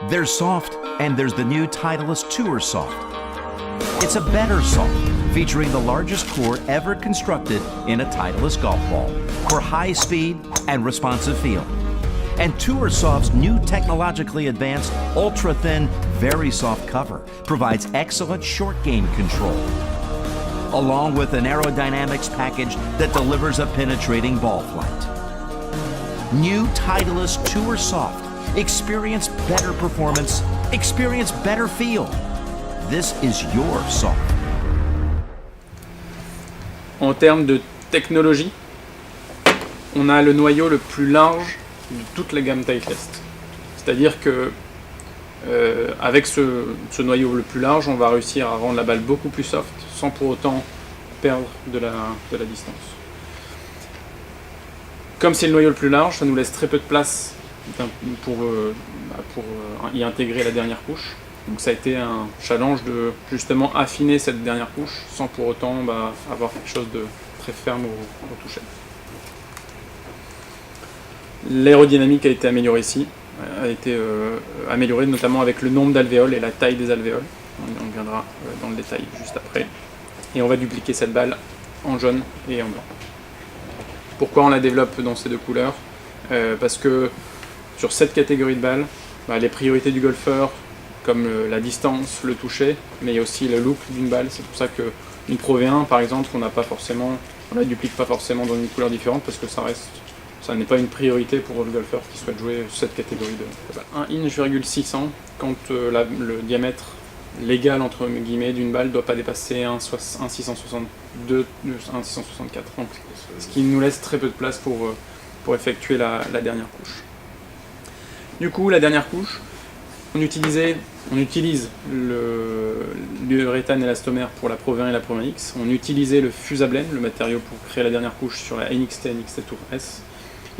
There's soft, and there's the new Titleist Tour Soft. It's a better soft, featuring the largest core ever constructed in a Titleist golf ball for high speed and responsive feel. And Tour Soft's new technologically advanced, ultra-thin, very soft cover provides excellent short game control, along with an aerodynamics package that delivers a penetrating ball flight. New Titleist Tour Soft. Experience better performance. Experience better feel. This is your soft. En termes de technologie, on a le noyau le plus large de toute la gamme Titleist. C'est-à-dire que avec ce noyau le plus large, on va réussir à rendre la balle beaucoup plus soft sans pour autant perdre de la distance. Comme c'est le noyau le plus large, ça nous laisse très peu de place pour y intégrer la dernière couche. Donc ça a été un challenge de justement affiner cette dernière couche sans pour autant avoir quelque chose de très ferme au toucher. L'aérodynamique a été améliorée ici, améliorée notamment avec le nombre d'alvéoles et la taille des alvéoles. On viendra dans le détail juste après. Et on va dupliquer cette balle en jaune et en blanc. Pourquoi on la développe dans ces deux couleurs? Parce que sur cette catégorie de balles, les priorités du golfeur, comme la distance, le toucher, mais il y a aussi le look d'une balle. C'est pour ça qu'une Pro V1, par exemple, on la duplique pas forcément dans une couleur différente, parce que ça n'est pas une priorité pour le golfeur qui souhaite jouer cette catégorie de balle. Un inch 600 quand le diamètre légal entre guillemets d'une balle ne doit pas dépasser 1,662, 1,664. Donc, ce qui nous laisse très peu de place pour effectuer la dernière couche. Du coup, la dernière couche, on utilise l'uréthane élastomère pour la Pro V1 et la Pro V1 X. On utilisait le Fusablane, le matériau pour créer la dernière couche sur la NXT et NXT Tour S.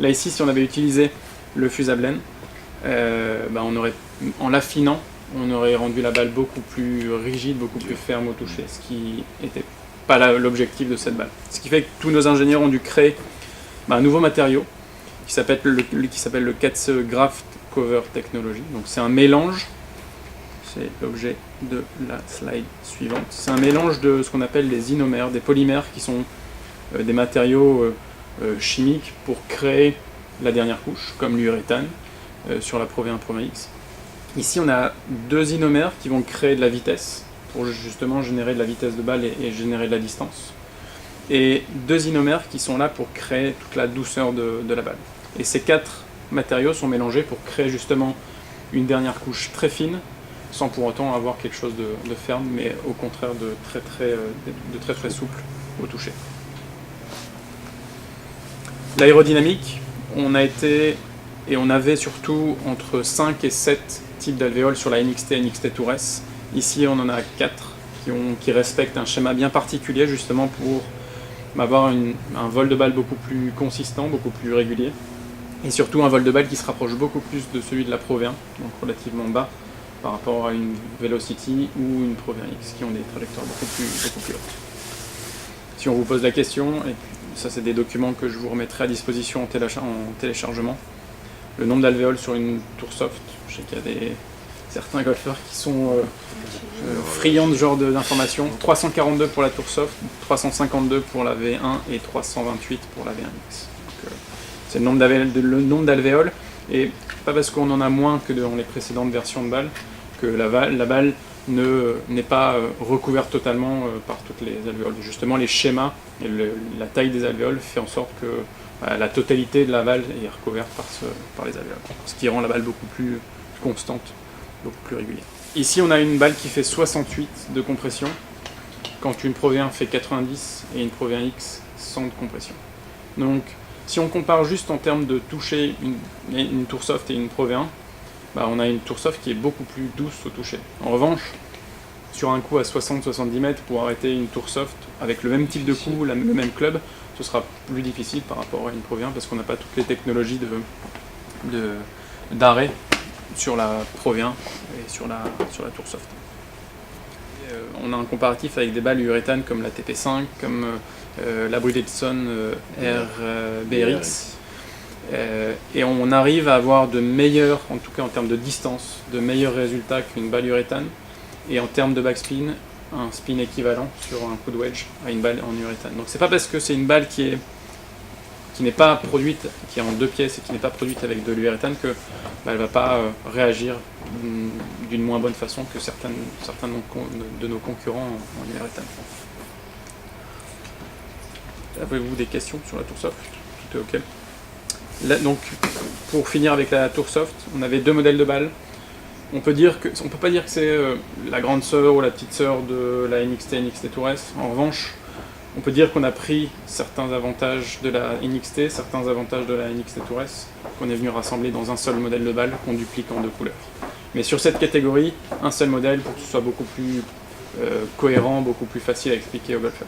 Là ici, si on avait utilisé le Fusablane, en l'affinant, on aurait rendu la balle beaucoup plus rigide, beaucoup plus ferme au toucher, ce qui n'était pas l'objectif de cette balle. Ce qui fait que tous nos ingénieurs ont dû créer un nouveau matériau qui s'appelle le Katz Graft Cover Technology. Donc c'est un mélange, c'est l'objet de la slide suivante, c'est un mélange de ce qu'on appelle des inomères, des polymères qui sont des matériaux chimiques pour créer la dernière couche, comme l'uréthane sur la Pro V1 Pro V1 X. Ici on a deux inomères qui vont créer de la vitesse, pour justement générer de la vitesse de balle et générer de la distance. Et deux inomères qui sont là pour créer toute la douceur de la balle. Et ces quatre matériaux sont mélangés pour créer justement une dernière couche très fine, sans pour autant avoir quelque chose de ferme, mais au contraire de très souple au toucher. L'aérodynamique, on avait surtout entre 5 et 7 types d'alvéoles sur la NXT et NXT Tour S. Ici on en a 4 qui respectent un schéma bien particulier justement pour avoir un vol de balle beaucoup plus consistant, beaucoup plus régulier, et surtout un vol de balle qui se rapproche beaucoup plus de celui de la Pro V1, donc relativement bas par rapport à une Velocity ou une Pro V1 X qui ont des trajectoires beaucoup plus hautes. Si on vous pose la question, et ça c'est des documents que je vous remettrai à disposition en téléchargement, le nombre d'alvéoles sur une Tour Soft, je sais qu'il y a certains golfeurs qui sont friands de ce genre d'informations. 342 pour la Tour Soft, 352 pour la V1 et 328 pour la V1 X. C'est le nombre d'alvéoles, et pas parce qu'on en a moins que dans les précédentes versions de balles que la balle n'est pas recouverte totalement par toutes les alvéoles. Justement, les schémas et la taille des alvéoles fait en sorte que la totalité de la balle est recouverte par les alvéoles, ce qui rend la balle beaucoup plus constante, beaucoup plus régulière. Ici, on a une balle qui fait 68 de compression, quand une Pro V1 fait 90 et une Pro V1 X 100 de compression. Donc, si on compare juste en termes de toucher une Tour Soft et une Pro V1, on a une Tour Soft qui est beaucoup plus douce au toucher. En revanche, sur un coup à 60-70 mètres, pour arrêter une Tour Soft avec le même type de coup, le même club, ce sera plus difficile par rapport à une Pro V1 parce qu'on n'a pas toutes les technologies d'arrêt sur la Pro V1 et sur la Tour Soft. On a un comparatif avec des balles uréthane comme la TP5, comme la Bridgestone RBRX, Et on arrive à avoir de meilleurs, en tout cas en termes de distance, de meilleurs résultats qu'une balle uréthane. Et en termes de backspin, un spin équivalent sur un coup de wedge à une balle en uréthane. Donc c'est pas parce que c'est une balle qui n'est pas produite, qui est en 2 pièces et qui n'est pas produite avec de l'uréthane que elle va pas réagir d'une moins bonne façon que certains de nos concurrents en uréthane. Avez-vous des questions sur la Toursoft? Tout est ok. Là, donc, pour finir avec la Toursoft, on avait 2 modèles de balles. On peut pas dire que c'est la grande sœur ou la petite sœur de la NXT Tour S. En revanche, on peut dire qu'on a pris certains avantages de la NXT, certains avantages de la NXT Tour S, qu'on est venu rassembler dans un seul modèle de balle qu'on duplique en 2 couleurs. Mais sur cette catégorie, un seul modèle pour que ce soit beaucoup plus cohérent, beaucoup plus facile à expliquer aux golfeurs.